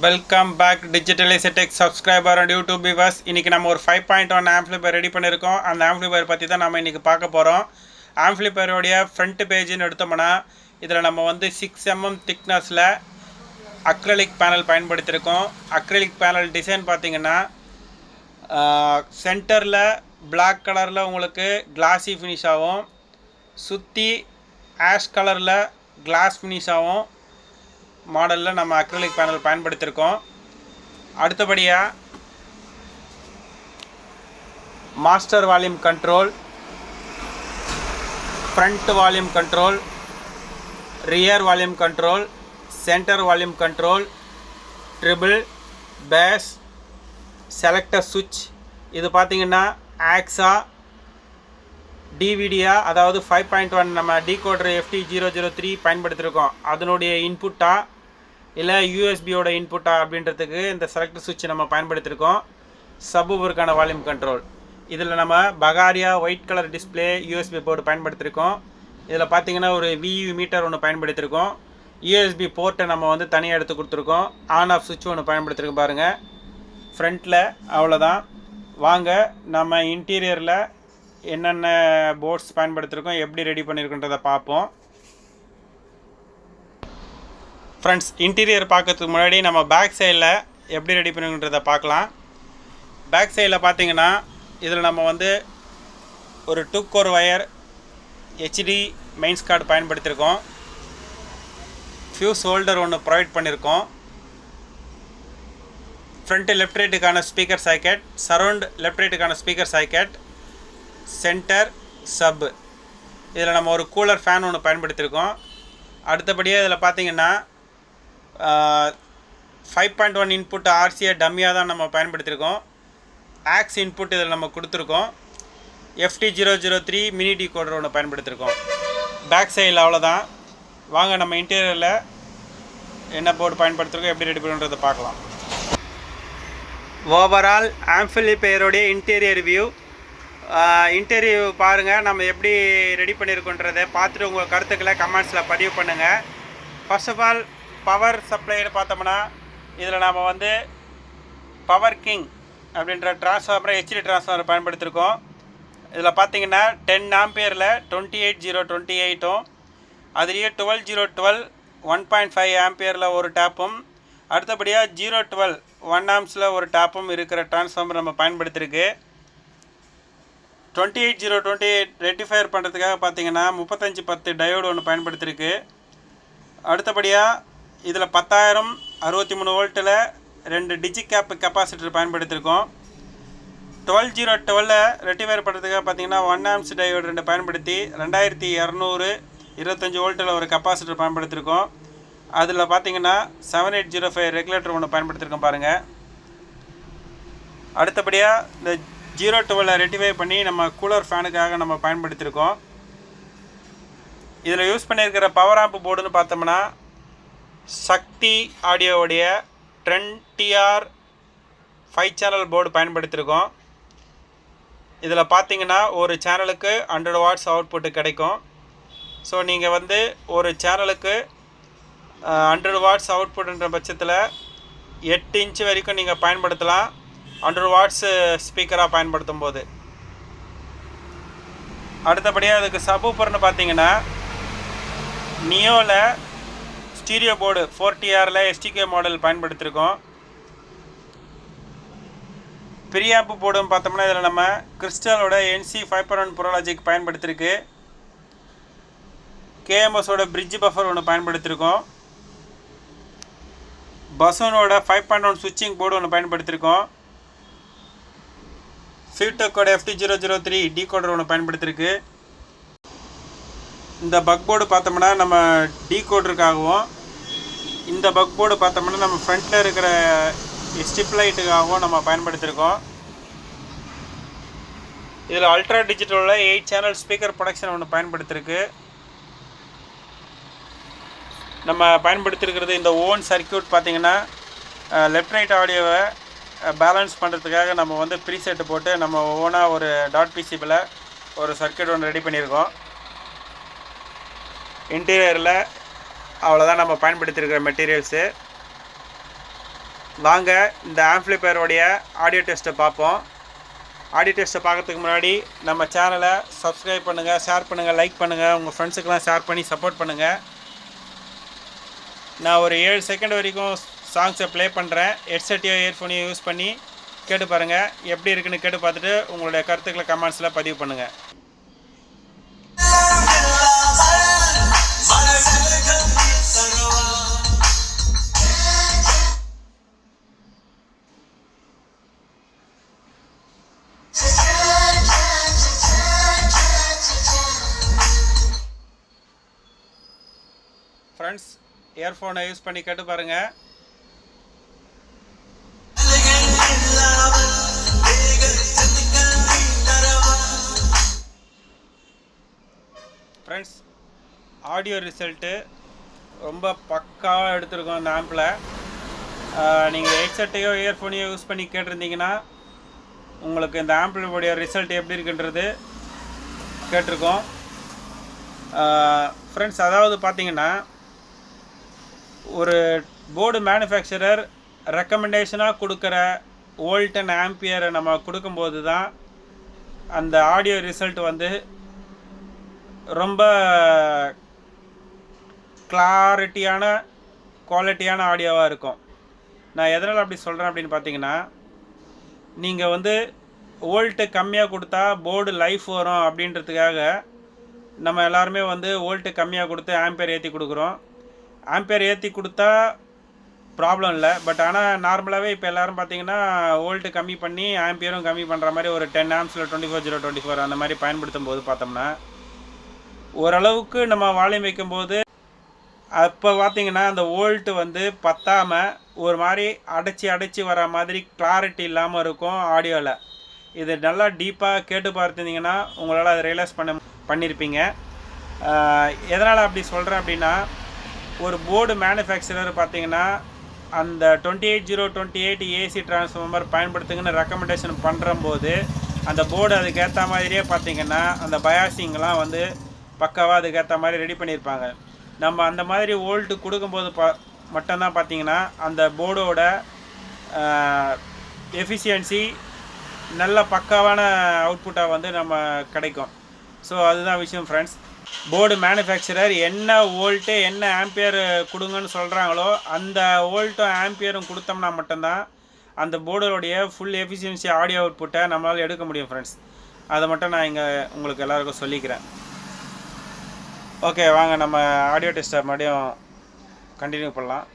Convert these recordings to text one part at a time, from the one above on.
Welcome back digital tech subscriber and YouTube viewers. இன்றைக்கி நம்ம ஒரு 5.1 ஆம்ப்ளிஃபையர் ரெடி பண்ணியிருக்கோம். அந்த ஆம்ப்ளிஃபையர் பற்றி தான் நம்ம இன்றைக்கி பார்க்க போகிறோம். ஆம்ப்ளிஃபையருடைய ஃப்ரண்ட் பேஜுன்னு எடுத்தோம்னா இதில் நம்ம வந்து 6mm திக்னஸில் அக்ரலிக் பேனல் பயன்படுத்தியிருக்கோம். அக்ரலிக் பேனல் டிசைன் பார்த்திங்கன்னா சென்டரில் பிளாக் கலரில் உங்களுக்கு கிளாஸி ஃபினிஷ் ஆகும், சுற்றி ஆஷ் கலரில் கிளாஸ் ஃபினிஷ் ஆகும் மாடலில் நம்ம அக்ரிலிக் பேனல் பயன்படுத்தியிருக்கோம். அடுத்தபடியாக master volume control, front volume control, rear volume control, centre volume control, treble, bass, selector சுவிட்ச். இது பார்த்திங்கன்னா ஆக்ஸா டிவிடியா, அதாவது 5.1 நம்ம டீகோடர் FT003 பயன்படுத்தியிருக்கோம். அதனுடைய இன்புட்டா இல்லை யூஎஸ்பியோட இன்புட்டா அப்படின்றதுக்கு இந்த செலக்டர் சுவிட்ச் நம்ம பயன்படுத்தியிருக்கோம். சப்வூஃபருக்கான வால்யூம் கண்ட்ரோல். இதில் நம்ம பகாரியா white colour display USB board பயன்படுத்தியிருக்கோம். இதில் பார்த்திங்கன்னா ஒரு VU மீட்டர் ஒன்று பயன்படுத்தியிருக்கோம். யூஎஸ்பி போர்ட்டை நம்ம வந்து தனியாக எடுத்து கொடுத்துருக்கோம். ஆன் ஆஃப் சுவிட்ச் ஒன்று பயன்படுத்தியிருக்கோம் பாருங்கள் ஃப்ரண்ட்டில். அவ்வளோதான். வாங்க நம்ம இன்டீரியரில் என்னென்ன போர்ட்ஸ் பயன்படுத்தியிருக்கோம், எப்படி ரெடி பண்ணியிருக்கோன்றதை பார்ப்போம். ஃப்ரெண்ட்ஸ், இன்டீரியர் பார்க்கறதுக்கு முன்னாடி நம்ம பேக் சைடில் எப்படி ரெடி பண்ணிருக்கோன்றதை பார்க்கலாம். பேக் சைடில் பார்த்தீங்கன்னா இதில் நம்ம வந்து ஒரு 2 core wire HD mains cord பயன்படுத்தியிருக்கோம். ஃபியூஸ் ஹோல்டர் ஒன்று ப்ரொவைட் பண்ணியிருக்கோம். ஃப்ரண்ட்டு லெஃப்ட் ரைட்டுக்கான ஸ்பீக்கர் சாக்கெட், சரௌண்ட் லெஃப்ட் ரைட்டுக்கான ஸ்பீக்கர் சாக்கெட், சென்டர், சப். இதில் நம்ம ஒரு கூலர் ஃபேன் ஒன்று பயன்படுத்தியிருக்கோம். அடுத்தபடியாக இதில் பார்த்திங்கன்னா 5.1 இன்புட் RCA டம்மியாக தான் நம்ம பயன்படுத்தியிருக்கோம். ஆக்ஸ் இன்புட் இதில் நம்ம கொடுத்துருக்கோம். FT003 மினி டீகோடர் ஒன்று பயன்படுத்தியிருக்கோம். பேக் சைடில் அவ்வளோதான். வாங்க நம்ம இன்டீரியரில் என்ன போர்டு பயன்படுத்திருக்கோம், எப்படி ரெடி பண்ணுறதை பார்க்கலாம். ஓவரால் ஆம்ப்ளிஃபையருடைய இன்டீரியர் வியூ. இன்டர்வியூ பாருங்கள், நம்ம எப்படி ரெடி பண்ணியிருக்கோன்றதை பார்த்துட்டு உங்கள் கருத்துக்களை கமெண்ட்ஸில் பதிவு பண்ணுங்கள். ஃபர்ஸ்ட் ஆஃப் ஆல் பவர் சப்ளைன்னு பார்த்தோம்னா இதில் நாம் வந்து பவர் கிங் அப்படின்ற டிரான்ஸ்ஃபார்மரை HD டிரான்ஸ்ஃபார்மர் பயன்படுத்தியிருக்கோம். இதில் பார்த்தீங்கன்னா 10 ஆம்பியரில் 28028ம், அதுலேயே 12012 1.5 ஆம்பியரில் ஒரு டேப்பும், அடுத்தபடியாக 012 1 ஆம்ஸில் ஒரு டேப்பும் இருக்கிற டிரான்ஸ்ஃபார்மர் நம்ம பயன்படுத்தியிருக்கு. 28028 ரெக்டிஃபையர் பண்ணுறதுக்காக பார்த்தீங்கன்னா 3510 டயோடு ஒன்று பயன்படுத்தியிருக்கு. அடுத்தபடியாக இதில் 10000 63 வோல்ட்டில் 2 டிஜிகேப் கெப்பாசிட்டர் பயன்படுத்தியிருக்கோம். 12012 ரெக்டிஃபையர் பண்ணுறதுக்காக பார்த்தீங்கன்னா 1 ஆம்ஸ் டயோடு 2 பயன்படுத்தி 2200 25 வோல்ட்டில் ஒரு கெப்பாசிட்டர் பயன்படுத்தியிருக்கோம். அதில் பார்த்தீங்கன்னா 7805 ரெகுலேட்டர் ஒன்று பயன்படுத்தியிருக்கோம் பாருங்கள். அடுத்தபடியாக இந்த 012 ரெக்டிஃபை பண்ணி நம்ம கூலர் ஃபேனுக்காக நம்ம பயன்படுத்தியிருக்கோம். இதில் யூஸ் பண்ணியிருக்கிற பவர் ஆம்ப் போர்டுன்னு பார்த்தோம்னா சக்தி ஆடியோவுடைய 10TR 5 சேனல் போர்டு பயன்படுத்தியிருக்கோம். இதில் பார்த்தீங்கன்னா ஒரு சேனலுக்கு 100 வாட்ஸ் அவுட்புட்டு கிடைக்கும். ஸோ நீங்கள் வந்து ஒரு சேனலுக்கு 100 வாட்ஸ் அவுட்புட்ன்ற பட்சத்தில் 8 இன்ச் வரைக்கும் நீங்கள் பயன்படுத்தலாம் 100 வாட்ஸு ஸ்பீக்கராக பயன்படுத்தும் போது. அடுத்தபடியாக அதுக்கு சப்வூஃபர்னு பார்த்தீங்கன்னா நியோவில் ஸ்டீரியோ போர்டு 4TRல STK மாடல் பயன்படுத்தியிருக்கோம். ப்ரீஆம்ப் போர்டுன்னு பார்த்தோம்னா இதில் நம்ம கிறிஸ்டலோட NC 5.1 ப்ரோலாஜிக் பயன்படுத்தியிருக்கு. KMSோட பிரிட்ஜ் பஃபர் ஒன்று பயன்படுத்தியிருக்கோம். பசனோட 5.1 ஸ்விட்சிங் போர்டு ஒன்று பயன்படுத்தியிருக்கோம். ஃபியூடெக்கோட FT003 டீகோடர் ஒன்று பயன்படுத்தியிருக்கு. இந்த பக் போர்டு பார்த்தோம்னா நம்ம டீகோடருக்காகவும், இந்த பக் போர்டு பார்த்தோம்னா நம்ம ஃப்ரண்ட்டில் இருக்கிற ஸ்ட்ரிப் லைட்டுக்காகவும் நம்ம பயன்படுத்தியிருக்கோம். இதில் அல்ட்ரா டிஜிட்டலில் 8 சேனல் ஸ்பீக்கர் ப்ரொடக்ஷன் ஒன்று பயன்படுத்தியிருக்கு. நம்ம பயன்படுத்தியிருக்கிறது இந்த ஓன் சர்க்கியூட் பார்த்திங்கன்னா லெஃப்ட் ரைட் ஆடியோவை பேலன்ஸ் பண்ணுறதுக்காக நம்ம வந்து ப்ரீசெட்டு போட்டு நம்ம ஓனாக ஒரு .PCBயில் ஒரு சர்க்கியூட் ஒன்று ரெடி பண்ணியிருக்கோம். இன்டீரியரில் அவ்வளோதான் நம்ம பயன்படுத்தியிருக்கிற மெட்டீரியல்ஸு. வாங்க இந்த ஆம்ப்ளிஃபையரோடைய ஆடியோ டெஸ்ட்டை பார்ப்போம். ஆடியோ டெஸ்ட்டை பார்க்கறதுக்கு முன்னாடி நம்ம சேனலை சப்ஸ்கிரைப் பண்ணுங்கள், ஷேர் பண்ணுங்கள், லைக் பண்ணுங்கள், உங்கள் ஃப்ரெண்ட்ஸுக்கெலாம் ஷேர் பண்ணி சப்போர்ட் பண்ணுங்கள். நான் ஒரு 7 செகண்ட் வரைக்கும் சாங்ஸை ப்ளே பண்ணுறேன். ஹெட்செட்டையோ இயர்ஃபோனையோ யூஸ் பண்ணி கேட்டு பாருங்கள். எப்படி இருக்குன்னு கேட்டு பார்த்துட்டு உங்களுடைய கருத்துக்களை கமெண்ட்ஸில் பதிவு பண்ணுங்கள். ஃப்ரெண்ட்ஸ், இயர்ஃபோனை யூஸ் பண்ணி கேட்டு பாருங்கள். ஃப்ரெண்ட்ஸ், ஆடியோ ரிசல்ட்டு ரொம்ப பக்காவாக எடுத்திருக்கோம் இந்த ஆம்பில். நீங்கள் ஹெட்செட்டையோ இயர்ஃபோனையோ யூஸ் பண்ணி கேட்டிருந்தீங்கன்னா உங்களுக்கு இந்த ஆம்பிளுடைய ரிசல்ட் எப்படி இருக்குன்றது கேட்டிருக்கோம். ஃப்ரெண்ட்ஸ், அதாவது பார்த்தீங்கன்னா ஒரு போர்டு மேனுஃபேக்சரர் ரெக்கமெண்டேஷனாக கொடுக்குற வோல்ட் அண்ட் ஆம்பியரை நம்ம கொடுக்கும்போது தான் அந்த ஆடியோ ரிசல்ட் வந்து ரொம்ப கிளாரிட்டியான குவாலிட்டியான ஆடியோவாக இருக்கும். நான் எதனால் அப்படி சொல்கிறேன் அப்படின்னு பார்த்தீங்கன்னா, நீங்கள் வந்து வோல்ட்டு கம்மியாக கொடுத்தா போர்டு லைஃப் வரும் அப்படின்றதுக்காக நம்ம எல்லாருமே வந்து வோல்ட்டு கம்மியாக கொடுத்து ஆம்பியர் ஏற்றி கொடுக்குறோம். ஆம்பியர் ஏற்றி கொடுத்தா ப்ராப்ளம் இல்லை. பட் ஆனால் நார்மலாகவே இப்போ எல்லோரும் பார்த்தீங்கன்னா வோல்ட்டு கம்மி பண்ணி ஆம்பியரும் கம்மி பண்ணுற மாதிரி ஒரு 10 ஆம்ஸில் 24/024 அந்த மாதிரி பயன்படுத்தும் போது பார்த்தோம்னா ஓரளவுக்கு நம்ம வால்யூம் வைக்கும்போது அப்போ பார்த்தீங்கன்னா அந்த வோல்ட்டு வந்து பத்தாமல் ஒரு மாதிரி அடைச்சி வர மாதிரி கிளாரிட்டி இல்லாமல் இருக்கும் ஆடியோவில். இது நல்லா டீப்பாக கேட்டு பார்த்துருந்தீங்கன்னா உங்களால் அதை ரியலைஸ் பண்ணியிருப்பீங்க. எதனால் அப்படி சொல்கிறேன் அப்படின்னா, ஒரு போர்டு மேனுஃபேக்சரர் பார்த்தீங்கன்னா அந்த 28028 ஏசி டிரான்ஸ்ஃபார்மர் பயன்படுத்துங்கன்னு ரெக்கமெண்டேஷன் பண்ணுறம்போது அந்த போர்டு அதுக்கேற்ற மாதிரியே பார்த்தீங்கன்னா அந்த பயாசிங்லாம் வந்து பக்காவாக அதுக்கேற்ற மாதிரி ரெடி பண்ணியிருப்பாங்க. நம்ம அந்த மாதிரி வோல்ட்டு கொடுக்கும்போது மட்டும்தான் பார்த்தீங்கன்னா அந்த போர்டோட எஃபிஷியன்சி நல்ல பக்காவான அவுட்புட்டாக வந்து நம்ம கிடைக்கும். ஸோ அதுதான் விஷயம் ஃப்ரெண்ட்ஸ். போர்டு மேனுஃபேக்சரர் என்ன வோல்ட்டு என்ன ஆம்பியர் கொடுங்கன்னு சொல்கிறாங்களோ அந்த வோல்ட்டும் ஆம்பியரும் கொடுத்தோம்னா மட்டும்தான் அந்த போர்டோடைய ஃபுல் எஃபிஷியன்சி ஆடியோ அவுட்புட்டை நம்மளால் எடுக்க முடியும் ஃப்ரெண்ட்ஸ். அதை மட்டும் நான் இங்கே உங்களுக்கு எல்லாருக்கும் சொல்லிக்கிறேன். ஓகே, வாங்க நம்ம ஆடியோ டெஸ்ட்டை மறுபடியும் கண்டினியூ பண்ணலாம்.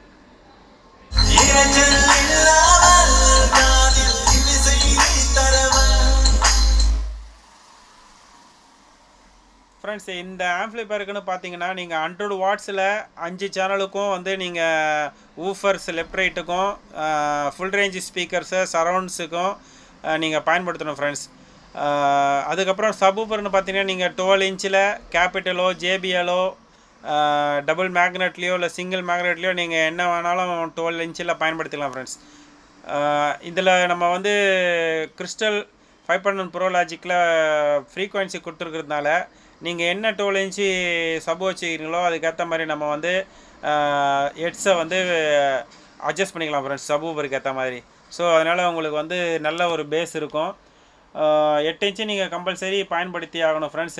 ஃப்ரெண்ட்ஸ், இந்த ஆம்ப்ளிஃபயருக்குன்னு பார்த்தீங்கன்னா நீங்கள் 100 வாட்ஸில் 5 சேனலுக்கும் வந்து நீங்கள் ஊஃபர்ஸ் லெஃப்ட் ரைட்டுக்கும் ஃபுல் ரேஞ்ச் ஸ்பீக்கர்ஸு சரவுண்ட்ஸுக்கும் நீங்கள் பயன்படுத்தணும் ஃப்ரெண்ட்ஸ். அதுக்கப்புறம் சப்வூஃபர்னு பார்த்தீங்கன்னா நீங்கள் 12 இன்ச்சில் கேபிட்டலோ ஜேபிஎலோ டபுள் மேக்னெட்லேயோ இல்லை சிங்கிள் மேக்னெட்லேயோ நீங்கள் என்ன வேணாலும் 12 இன்ச்சில் பயன்படுத்திக்கலாம் ஃப்ரெண்ட்ஸ். இதில் நம்ம வந்து கிறிஸ்டல் 5.1 ப்ரோ லாஜிக்கில் ஃப்ரீக்வன்சி கொடுத்துருக்கிறதுனால நீங்கள் என்ன 12 இன்ச்சு சப் வச்சுக்கிறீங்களோ அதுக்கேற்ற மாதிரி நம்ம வந்து ஹெட்ஸை வந்து அட்ஜஸ்ட் பண்ணிக்கலாம் ஃப்ரெண்ட்ஸ், சப்வூஃபருக்கு ஏற்ற மாதிரி. ஸோ அதனால் உங்களுக்கு வந்து நல்ல ஒரு பேஸ் இருக்கும். 8 இன்ச்சு நீங்கள் கம்பல்சரி பயன்படுத்தி ஆகணும் ஃப்ரெண்ட்ஸ்.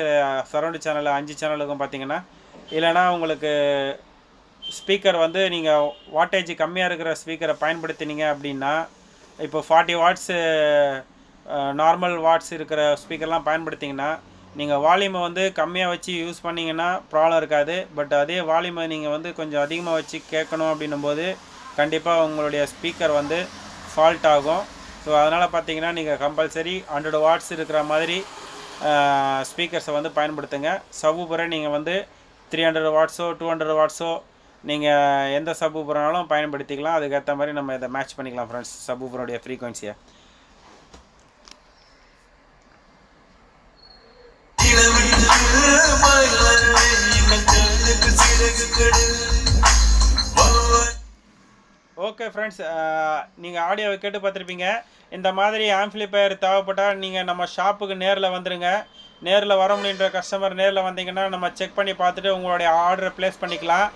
சரௌண்டு சேனல் 5 சேனலுக்கும் பார்த்தீங்கன்னா, இல்லைனா உங்களுக்கு ஸ்பீக்கர் வந்து நீங்கள் வாட்டேஜ் கம்மியாக இருக்கிற ஸ்பீக்கரை பயன்படுத்தினீங்க அப்படின்னா, இப்போ 40 வாட்ஸு நார்மல் வாட்ஸ் இருக்கிற ஸ்பீக்கர்லாம் பயன்படுத்திங்கன்னா நீங்கள் வால்யூமை வந்து கம்மியாக வச்சு யூஸ் பண்ணிங்கன்னா ப்ராப்ளம் இருக்காது. பட் அதே வால்யூமை நீங்கள் வந்து கொஞ்சம் அதிகமாக வச்சு கேட்கணும் அப்படின்னும்போது கண்டிப்பாக உங்களுடைய ஸ்பீக்கர் வந்து ஃபால்ட் ஆகும். ஸோ அதனால் பார்த்தீங்கன்னா நீங்கள் கம்பல்சரி 100 வாட்ஸ் இருக்கிற மாதிரி ஸ்பீக்கர்ஸை வந்து பயன்படுத்துங்க. சப்வூஃபரை நீங்கள் வந்து 300 வாட்ஸோ 200 வாட்ஸோ நீங்கள் எந்த சப்வூஃபர்னாலும் பயன்படுத்திக்கலாம். அதுக்கேற்ற மாதிரி நம்ம இதை மேட்ச் பண்ணிக்கலாம் ஃப்ரெண்ட்ஸ், சப்வூஃபருடைய ஃப்ரீக்வன்சியை. ஓகே ஃப்ரெண்ட்ஸ், நீங்கள் ஆடியோவை கேட்டு பார்த்துருப்பீங்க. இந்த மாதிரி ஆம்ப்ளிஃபையர் தேவைப்பட்டால் நீங்கள் நம்ம ஷாப்புக்கு நேரில் வந்துடுங்க. நேரில் வர முடியுன்ற கஸ்டமர் நேரில் வந்தீங்கன்னா நம்ம செக் பண்ணி பார்த்துட்டு உங்களுடைய ஆர்டரை ப்ளேஸ் பண்ணிக்கலாம்.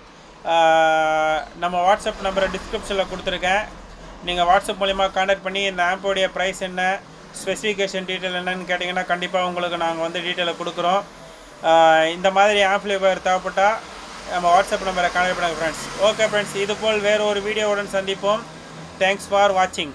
நம்ம வாட்ஸ்அப் நம்பரை டிஸ்கிரிப்ஷனில் கொடுத்துருக்கேன். நீங்கள் வாட்ஸ்அப் மூலிமா கான்டாக்ட் பண்ணி இந்த ஆம்போடைய ப்ரைஸ் என்ன, ஸ்பெசிஃபிகேஷன் டீட்டெயில் என்னன்னு கேட்டிங்கன்னா கண்டிப்பாக உங்களுக்கு நாங்கள் வந்து டீட்டெயிலை கொடுக்குறோம். இந்த மாதிரி ஆம்ப்ளிஃபையர் தேவைப்பட்டால் நம்ம வாட்ஸ்அப் நம்பரை கான்டாக்ட் பண்ணுங்கள் ஃப்ரெண்ட்ஸ். ஓகே ஃப்ரெண்ட்ஸ், இதுபோல் வேறு ஒரு வீடியோவுடன் சந்திப்போம். தேங்க்ஸ் ஃபார் வாட்சிங்.